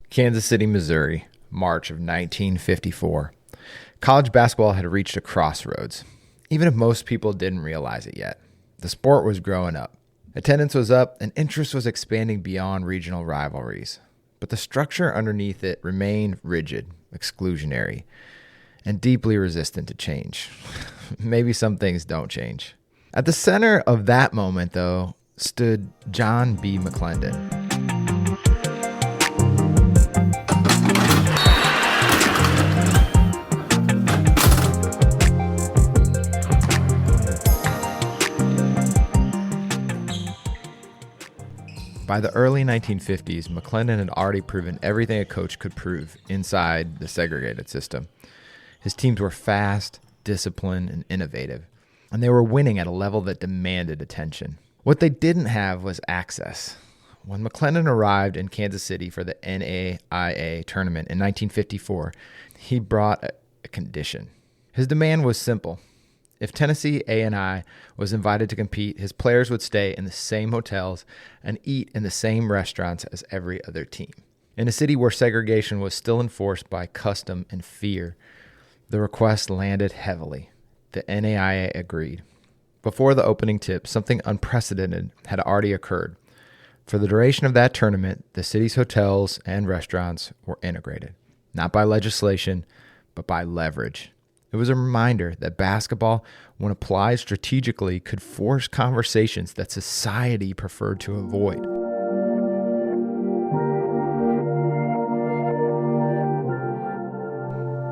Kansas City, Missouri, March of 1954. College basketball had reached a crossroads, even if most people didn't realize it yet. The sport was growing up. Attendance was up, and interest was expanding beyond regional rivalries. But the structure underneath it remained rigid, exclusionary, and deeply resistant to change. Maybe some things don't change. At the center of that moment, though, stood John B. McLendon. By the early 1950s, McLendon had already proven everything a coach could prove inside the segregated system. His teams were fast, disciplined, and innovative, and they were winning at a level that demanded attention. What they didn't have was access. When McLendon arrived in Kansas City for the NAIA tournament in 1954, he brought a condition. His demand was simple. If Tennessee A&I was invited to compete, his players would stay in the same hotels and eat in the same restaurants as every other team. In a city where segregation was still enforced by custom and fear, the request landed heavily. The NAIA agreed. Before the opening tip, something unprecedented had already occurred. For the duration of that tournament, the city's hotels and restaurants were integrated, not by legislation, but by leverage. It was a reminder that basketball, when applied strategically, could force conversations that society preferred to avoid.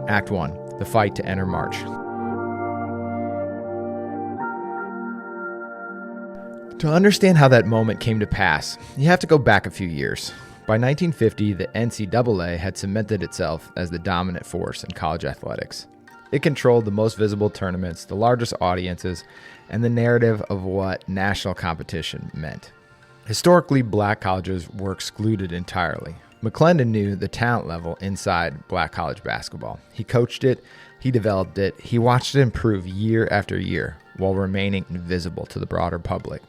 Act 1. The fight to enter March. To understand how that moment came to pass, you have to go back a few years. By 1950, the NCAA had cemented itself as the dominant force in college athletics. It controlled the most visible tournaments, the largest audiences, and the narrative of what national competition meant. Historically, black colleges were excluded entirely. McLendon knew the talent level inside black college basketball. He coached it, he developed it, he watched it improve year after year while remaining invisible to the broader public.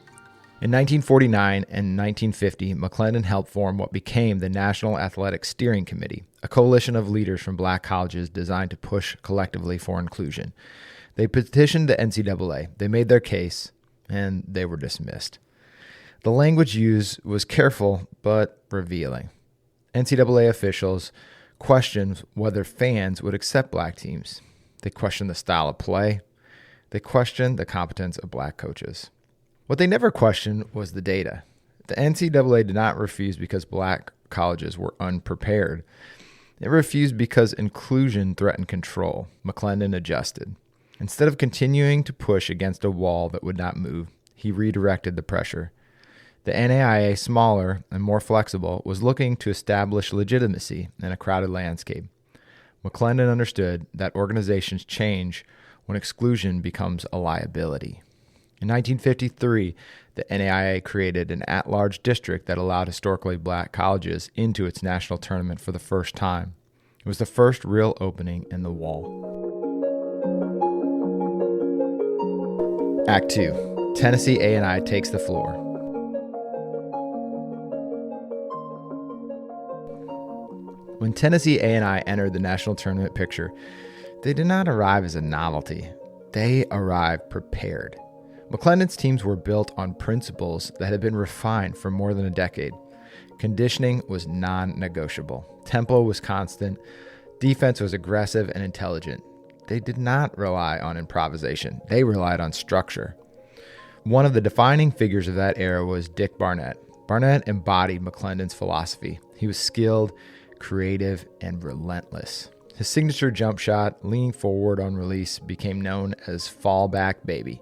In 1949 and 1950, McLendon helped form what became the National Athletic Steering Committee, a coalition of leaders from black colleges designed to push collectively for inclusion. They petitioned the NCAA, they made their case, and they were dismissed. The language used was careful but revealing. NCAA officials questioned whether fans would accept black teams. They questioned the style of play. They questioned the competence of black coaches. What they never questioned was the data. The NCAA did not refuse because black colleges were unprepared. It refused because inclusion threatened control. McLendon adjusted. Instead of continuing to push against a wall that would not move, he redirected the pressure. The NAIA, smaller and more flexible, was looking to establish legitimacy in a crowded landscape. McLendon understood that organizations change when exclusion becomes a liability. In 1953, the NAIA created an at-large district that allowed historically black colleges into its national tournament for the first time. It was the first real opening in the wall. Act 2. Tennessee A&I takes the floor. When Tennessee A&I entered the national tournament picture, they did not arrive as a novelty. They arrived prepared. McLendon's teams were built on principles that had been refined for more than a decade. Conditioning was non-negotiable. Tempo was constant. Defense was aggressive and intelligent. They did not rely on improvisation. They relied on structure. One of the defining figures of that era was Dick Barnett. Barnett embodied McLendon's philosophy. He was skilled, creative, and relentless. His signature jump shot, leaning forward on release, became known as Fallback Baby,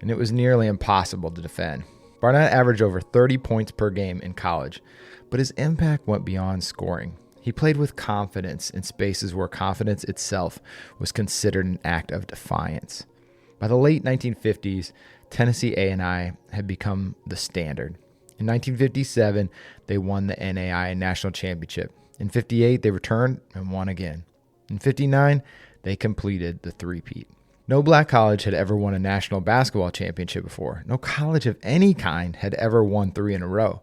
and it was nearly impossible to defend. Barnett averaged over 30 points per game in college, but his impact went beyond scoring. He played with confidence in spaces where confidence itself was considered an act of defiance. By the late 1950s, Tennessee A&I had become the standard. In 1957, they won the NAIA National Championship. In 58, they returned and won again. In 59, they completed the Three-Peat. No black college had ever won a national basketball championship before. No college of any kind had ever won 3 in a row.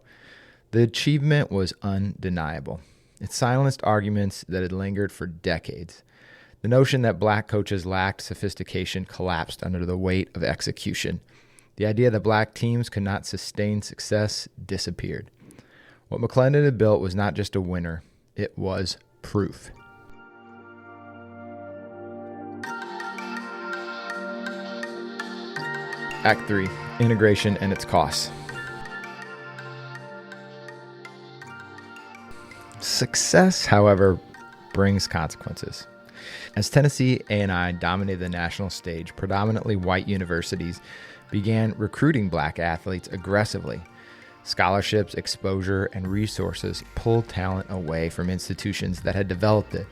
The achievement was undeniable. It silenced arguments that had lingered for decades. The notion that black coaches lacked sophistication collapsed under the weight of execution. The idea that black teams could not sustain success disappeared. What McLendon had built was not just a winner, it was proof. Act 3, integration and its costs. Success, however, brings consequences. As Tennessee A&I dominated the national stage, predominantly white universities began recruiting black athletes aggressively. Scholarships, exposure, and resources pulled talent away from institutions that had developed it.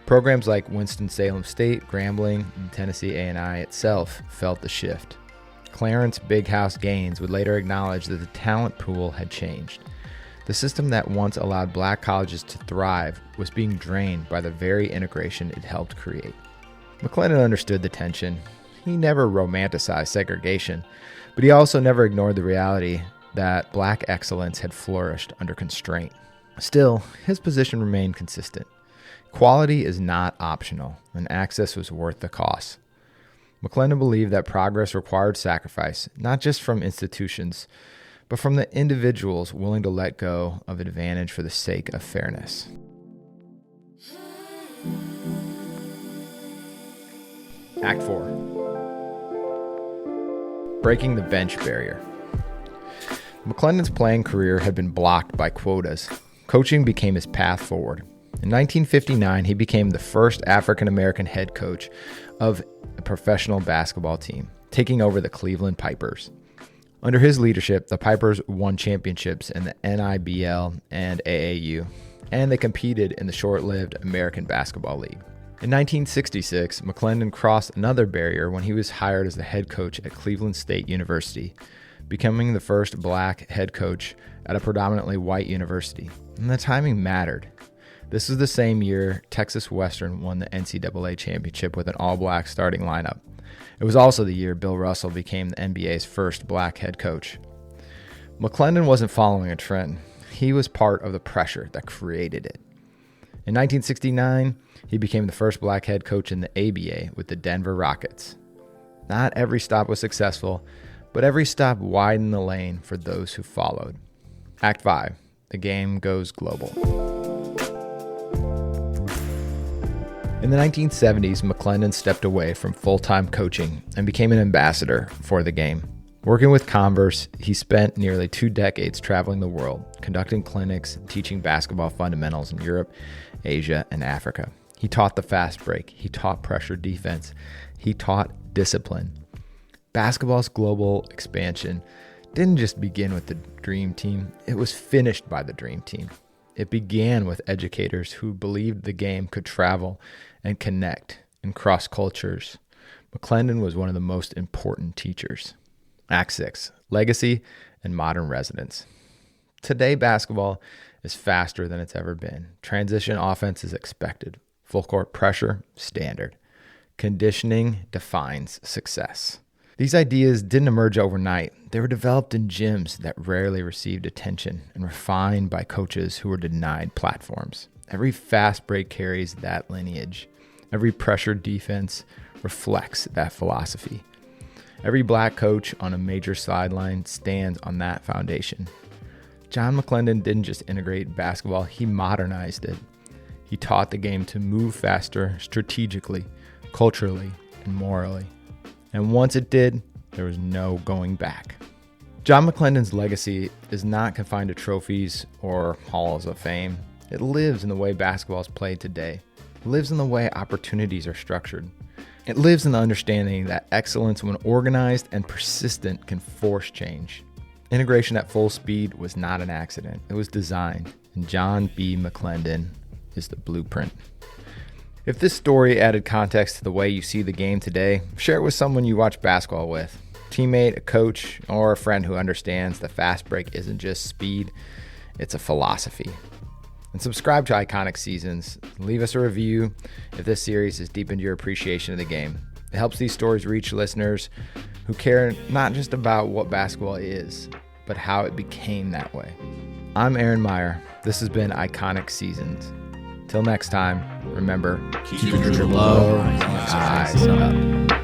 Programs like Winston-Salem State, Grambling, and Tennessee A&I itself felt the shift. Clarence Big House Gaines would later acknowledge that the talent pool had changed. The system that once allowed black colleges to thrive was being drained by the very integration it helped create. McLendon understood the tension. He never romanticized segregation, but he also never ignored the reality that black excellence had flourished under constraint. Still, his position remained consistent. Quality is not optional, and access was worth the cost. McLendon believed that progress required sacrifice, not just from institutions, but from the individuals willing to let go of advantage for the sake of fairness. Act 4. Breaking the bench barrier. McLendon's playing career had been blocked by quotas. Coaching became his path forward. In 1959, he became the first African-American head coach of a professional basketball team, taking over the Cleveland Pipers. Under his leadership, the Pipers won championships in the NIBL and AAU, and they competed in the short-lived American Basketball League. In 1966, McLendon crossed another barrier when he was hired as the head coach at Cleveland State University, becoming the first black head coach at a predominantly white university. And the timing mattered. This was the same year Texas Western won the NCAA championship with an all-black starting lineup. It was also the year Bill Russell became the NBA's first black head coach. McLendon wasn't following a trend. He was part of the pressure that created it. In 1969, he became the first black head coach in the ABA with the Denver Rockets. Not every stop was successful, but every stop widened the lane for those who followed. Act 5. The game goes global. In the 1970s, McLendon stepped away from full-time coaching and became an ambassador for the game. Working with Converse, he spent nearly 2 decades traveling the world, conducting clinics, teaching basketball fundamentals in Europe, Asia, and Africa. He taught the fast break. He taught pressure defense. He taught discipline. Basketball's global expansion didn't just begin with the Dream Team. It was finished by the Dream Team. It began with educators who believed the game could travel and connect and cross cultures. McLendon was one of the most important teachers. Act 6, legacy and modern resonance. Today, basketball is faster than it's ever been. Transition offense is expected. Full court pressure, standard. Conditioning defines success. These ideas didn't emerge overnight. They were developed in gyms that rarely received attention and refined by coaches who were denied platforms. Every fast break carries that lineage. Every pressure defense reflects that philosophy. Every black coach on a major sideline stands on that foundation. John McLendon didn't just integrate basketball, he modernized it. He taught the game to move faster, strategically, culturally, and morally. And once it did, there was no going back. John McLendon's legacy is not confined to trophies or halls of fame. It lives in the way basketball is played today. It lives in the way opportunities are structured. It lives in the understanding that excellence, when organized and persistent, can force change. Integration at full speed was not an accident. It was designed, and John B. McLendon is the blueprint. If this story added context to the way you see the game today, share it with someone you watch basketball with. A teammate, a coach, or a friend who understands the fast break isn't just speed, it's a philosophy. And subscribe to Iconic Seasons. Leave us a review if this series has deepened your appreciation of the game. It helps these stories reach listeners who care not just about what basketball is, but how it became that way. I'm Aaron Meyer. This has been Iconic Seasons. Till next time, remember, keep your dribble low and eyes up.